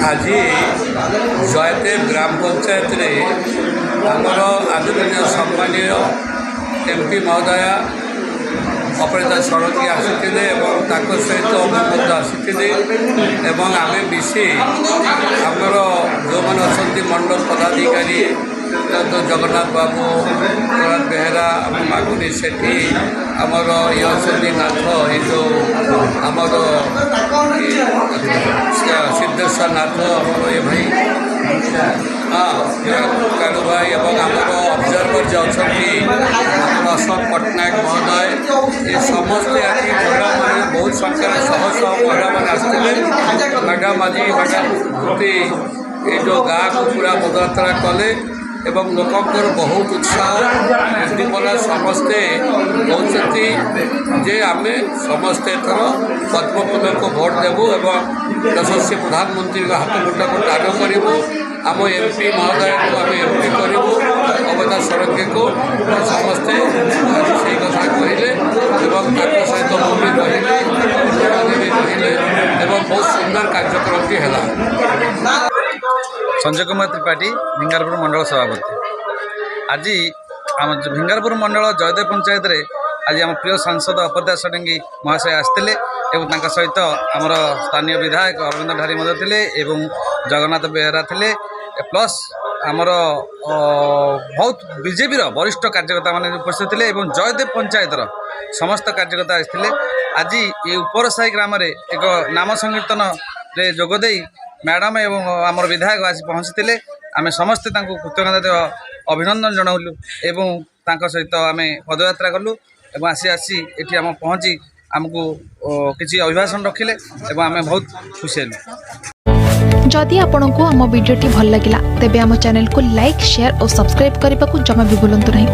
आज जयदेव ग्राम पंचायत रे आमर आदरणीय सम्मानीय एमपी महोदय अपराजिता षडंगी आसी सहित मैं आसी आम मिसी आमर जो मैंने अच्छा मंडल पदाधिकारी तो जगन्नाथ बाबू प्रहलाद बेहेरा मागुनी सेठी आमर ये अच्छा नाथ ये जो आमर सिद्धेश्वर नाथ आमर ये भाई हाँ कालू भाई और आमर ऑब्जर्वर जो अच्छा अशोक पट्टनायक महोदय ये समस्ते आज महिला मैंने बहुत संख्यार शह शह महिला मैंने आसते मैडम आज मैडम ये जो गाँ को पूरा पदयात्रा कले एवं लोकंर बहुत उत्साह उद्दीपना समस्ते कहते जे आम समस्ते एथर पद्मफूल को भोट देवु एवं यशस्वी प्रधानमंत्री हाथ मुठा को टाग करूँ आम एमपी महोदय को आम एमपी करूँ अपराजिता षडंगी को समस्ते से कथा कहले सहित मुझे कहले बहुत सुंदर कार्यक्रम है। संजय कुमार त्रिपाठी भिंगारपुर मंडल सभापति आज आम भिंगारपुर मंडल जयदेव पंचायत रे आज आम प्रिय सांसद अपराजिता षडंगी महाशय आसते सहित आमर स्थानीय विधायक अरविंद ढारी थे जगन्नाथ बेहेरा थे प्लस आमर बहुत बीजेपी वरिष्ठ कार्यकर्ता मैंने उपस्थित थे जयदेव पंचायत समस्त कार्यकर्ता आसते आज ये उपर साई ग्राम एक नाम संकीर्तन रे जोगदे मैडम एवं आमर विधायक आसी पहुँची आम समस्ते कृतज्ञता अभिनंदन जनाऊलु एवं सहित आम पदयात्रा कलु एवं आसी आसी ये आम पहुँची आमको किसी अभिभाषण रखिले एवं आम बहुत खुशी हेलु। जदि आपंक आम भिडी भल लगा तेब आम चैनल को लाइक शेयर और सब्सक्राइब करने को जमा भी भूलु नहीं।